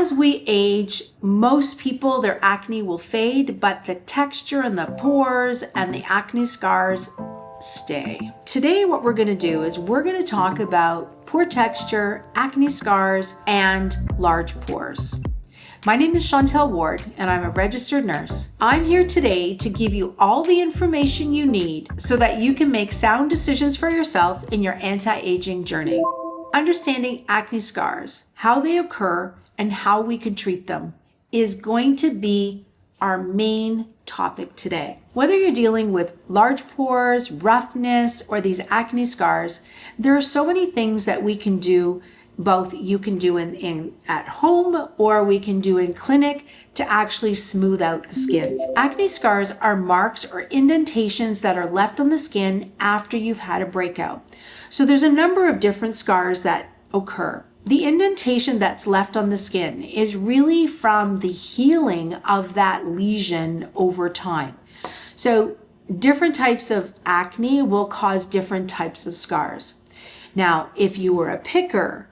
As we age, most people, their acne will fade, but the texture and the pores and the acne scars stay. Today, what we're going to do is we're going to talk about poor texture, acne scars, and large pores. My name is Chantal Ward, and I'm a registered nurse. I'm here today to give you all the information you need so that you can make sound decisions for yourself in your anti-aging journey. Understanding acne scars, how they occur, and how we can treat them is going to be our main topic today. Whether you're dealing with large pores, roughness, or these acne scars, there are so many things that we can do. Both you can do at home or we can do in clinic to actually smooth out the skin. Acne scars are marks or indentations that are left on the skin after you've had a breakout. So there's a number of different scars that occur. The indentation that's left on the skin is really from the healing of that lesion over time. So different types of acne will cause different types of scars. Now, if you were a picker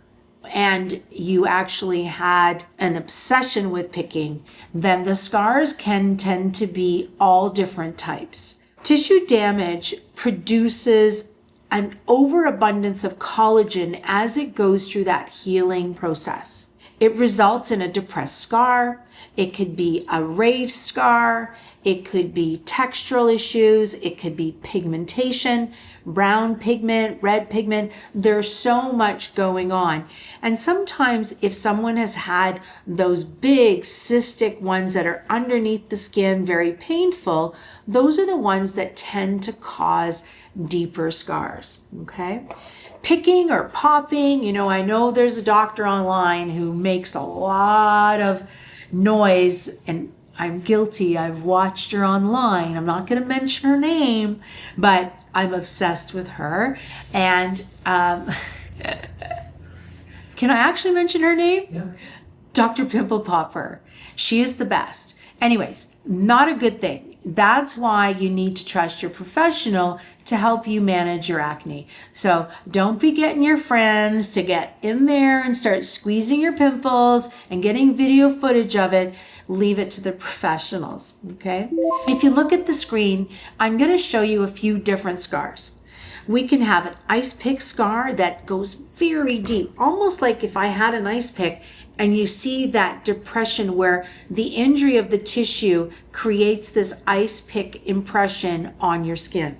and you actually had an obsession with picking, then the scars can tend to be all different types. Tissue damage produces an overabundance of collagen as it goes through that healing process. It results in a depressed scar. It could be a raised scar. It could be textural issues. It could be pigmentation, brown pigment, red pigment. There's so much going on. And sometimes if someone has had those big cystic ones that are underneath the skin, very painful, those are the ones that tend to cause deeper scars, okay? Picking or popping, I know there's a doctor online who makes a lot of noise, and I'm guilty. I've watched her online. I'm not going to mention her name, but I'm obsessed with her. And can I actually mention her name? Yeah. Dr. Pimple Popper. She is the best. Anyways, not a good thing. That's why you need to trust your professional to help you manage your acne. So don't be getting your friends to get in there and start squeezing your pimples and getting video footage of it. Leave it to the professionals, okay? If you look at the screen, I'm going to show you a few different scars. We can have an ice pick scar that goes very deep, almost like if I had an ice pick and you see that depression where the injury of the tissue creates this ice pick impression on your skin.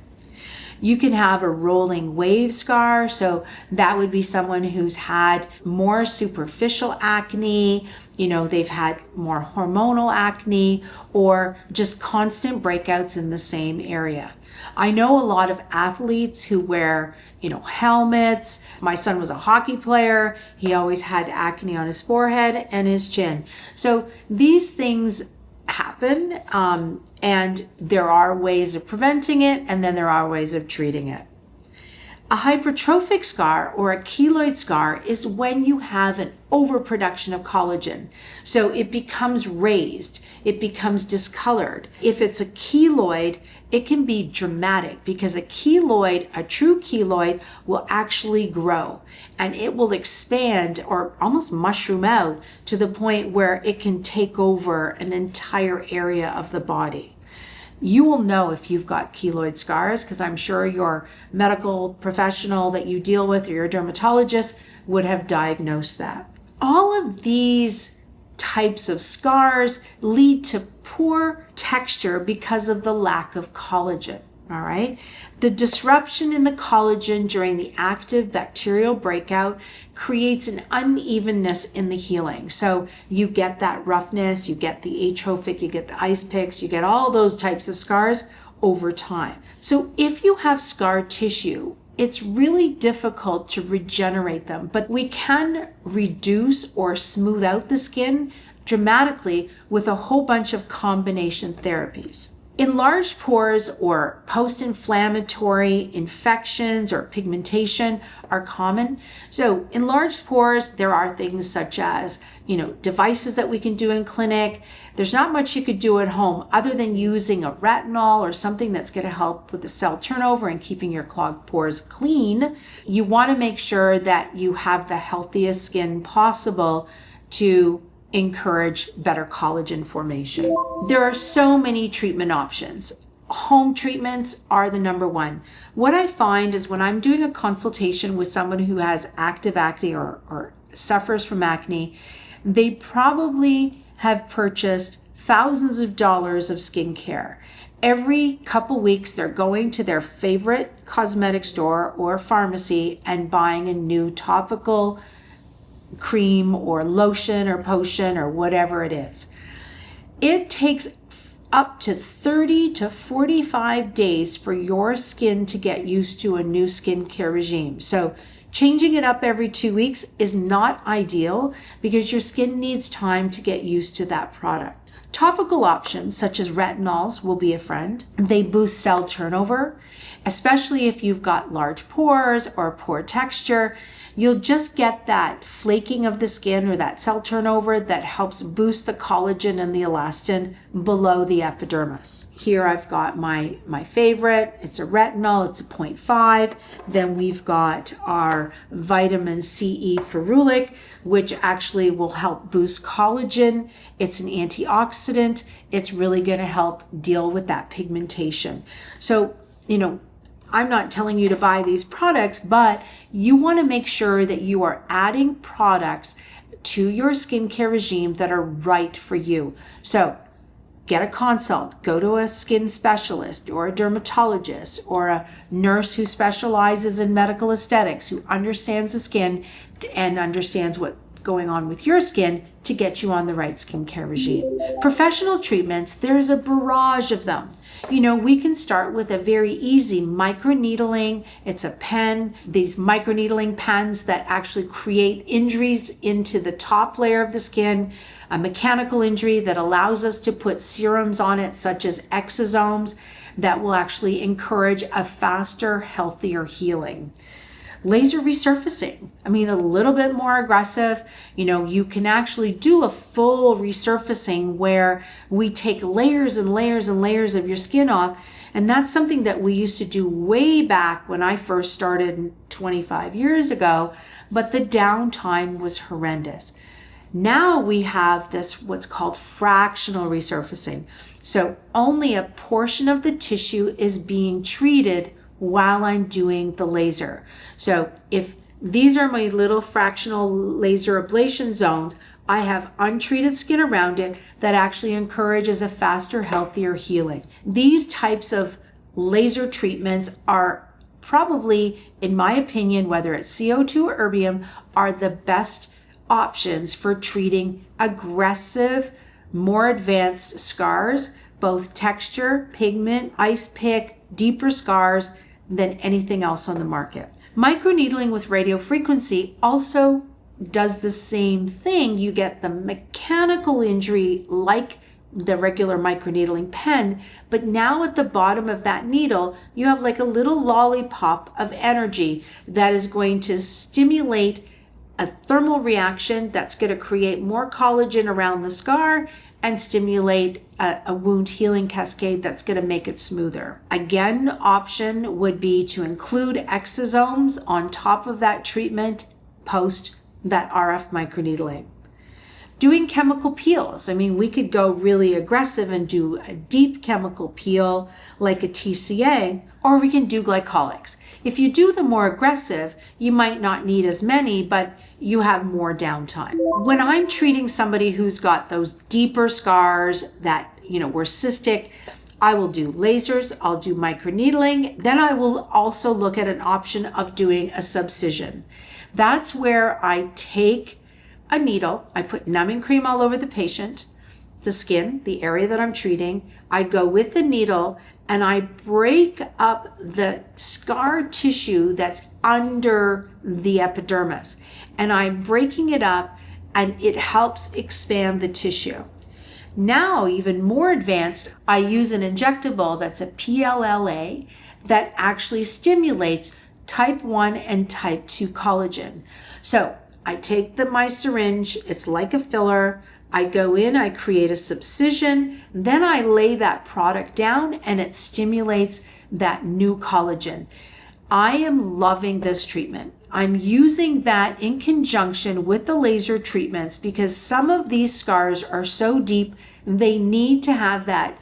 You can have a rolling wave scar. So that would be someone who's had more superficial acne, they've had more hormonal acne or just constant breakouts in the same area. I know a lot of athletes who wear, helmets. My son was a hockey player. He always had acne on his forehead and his chin. So these things happen, and there are ways of preventing it, and then there are ways of treating it. A hypertrophic scar or a keloid scar is when you have an overproduction of collagen. So it becomes raised, it becomes discolored. If it's a keloid, it can be dramatic because a true keloid will actually grow and it will expand or almost mushroom out to the point where it can take over an entire area of the body. You will know if you've got keloid scars because I'm sure your medical professional that you deal with or your dermatologist would have diagnosed that. All of these types of scars lead to poor texture because of the lack of collagen, all right? The disruption in the collagen during the active bacterial breakout creates an unevenness in the healing. So you get that roughness, you get the atrophic, you get the ice picks, you get all those types of scars over time. So if you have scar tissue, it's really difficult to regenerate them, but we can reduce or smooth out the skin dramatically with a whole bunch of combination therapies. Enlarged pores or post-inflammatory infections or pigmentation are common. So enlarged pores, there are things such as, devices that we can do in clinic. There's not much you could do at home other than using a retinol or something that's going to help with the cell turnover and keeping your clogged pores clean. You want to make sure that you have the healthiest skin possible to encourage better collagen formation. There are so many treatment options. Home treatments are the number one. What I find is when I'm doing a consultation with someone who has active acne or suffers from acne, they probably have purchased thousands of dollars of skincare. Every couple weeks, they're going to their favorite cosmetic store or pharmacy and buying a new topical cream or lotion or potion or whatever it is. It takes up to 30 to 45 days for your skin to get used to a new skincare regime. So changing it up every 2 weeks is not ideal because your skin needs time to get used to that product. Topical options such as retinols will be a friend. They boost cell turnover, especially if you've got large pores or poor texture. You'll just get that flaking of the skin or that cell turnover that helps boost the collagen and the elastin below the epidermis. Here I've got my favorite. It's a retinol. It's a 0.5. Then we've got our vitamin CE Ferulic, which actually will help boost collagen. It's an antioxidant. It's really going to help deal with that pigmentation. So, I'm not telling you to buy these products, but you want to make sure that you are adding products to your skincare regime that are right for you. So get a consult, go to a skin specialist or a dermatologist or a nurse who specializes in medical aesthetics, who understands the skin and understands what's going on with your skin to get you on the right skincare regime. Professional treatments, there's a barrage of them. We can start with a very easy microneedling. It's a pen, these microneedling pens that actually create injuries into the top layer of the skin, a mechanical injury that allows us to put serums on it, such as exosomes, that will actually encourage a faster, healthier healing. Laser resurfacing, a little bit more aggressive. You can actually do a full resurfacing where we take layers and layers and layers of your skin off. And that's something that we used to do way back when I first started 25 years ago, but the downtime was horrendous. Now we have this, what's called fractional resurfacing. So only a portion of the tissue is being treated while I'm doing the laser. So if these are my little fractional laser ablation zones, I have untreated skin around it that actually encourages a faster, healthier healing. These types of laser treatments are probably, in my opinion, whether it's CO2 or erbium, are the best options for treating aggressive, more advanced scars, both texture, pigment, ice pick, deeper scars, than anything else on the market. Microneedling with radiofrequency also does the same thing. You get the mechanical injury like the regular microneedling pen, but now at the bottom of that needle, you have like a little lollipop of energy that is going to stimulate a thermal reaction that's going to create more collagen around the scar and stimulate a wound healing cascade that's going to make it smoother. Again, option would be to include exosomes on top of that treatment post that RF microneedling. Doing chemical peels. We could go really aggressive and do a deep chemical peel like a TCA, or we can do glycolics. If you do the more aggressive, you might not need as many, but you have more downtime. When I'm treating somebody who's got those deeper scars that, were cystic, I will do lasers, I'll do microneedling, then I will also look at an option of doing a subcision. That's where I take a needle, I put numbing cream all over the patient, the skin, the area that I'm treating. I go with the needle and I break up the scar tissue that's under the epidermis. And I'm breaking it up and it helps expand the tissue. Now, even more advanced, I use an injectable that's a PLLA that actually stimulates type 1 and type 2 collagen. So I take my syringe, it's like a filler, I go in, I create a subcision, then I lay that product down and it stimulates that new collagen. I am loving this treatment. I'm using that in conjunction with the laser treatments because some of these scars are so deep, they need to have that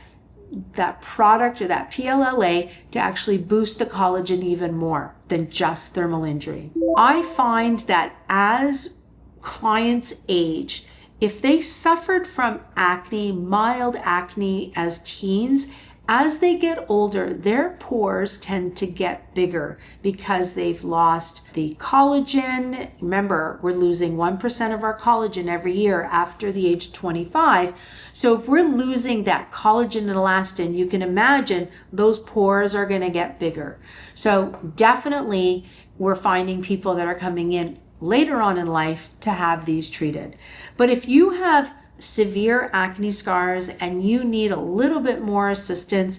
product or that PLLA to actually boost the collagen even more than just thermal injury. I find that as clients age, if they suffered from acne, mild acne as teens, as they get older, their pores tend to get bigger because they've lost the collagen. Remember, we're losing 1% of our collagen every year after the age of 25. So if we're losing that collagen and elastin, you can imagine those pores are going to get bigger. So definitely we're finding people that are coming in later on in life to have these treated. But if you have severe acne scars and you need a little bit more assistance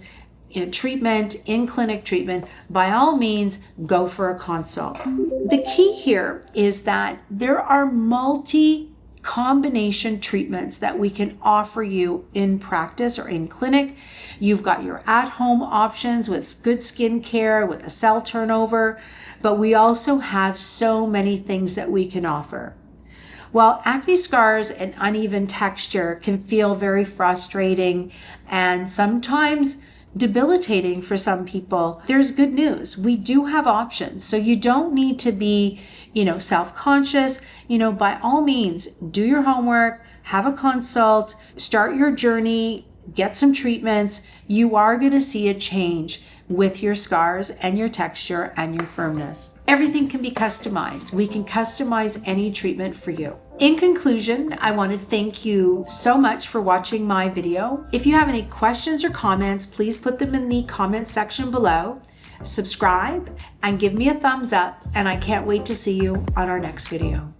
in treatment, in clinic treatment, by all means, go for a consult. The key here is that there are multi-combination treatments that we can offer you in practice or in clinic. You've got your at-home options with good skincare, with a cell turnover, but we also have so many things that we can offer. While acne scars and uneven texture can feel very frustrating and sometimes debilitating for some people, there's good news. We do have options. So you don't need to be, self-conscious. By all means, do your homework, have a consult, start your journey, get some treatments. You are going to see a change with your scars and your texture and your firmness. Everything can be customized. We can customize any treatment for you. In conclusion, I want to thank you so much for watching my video. If you have any questions or comments, please put them in the comment section below. Subscribe and give me a thumbs up, and I can't wait to see you on our next video.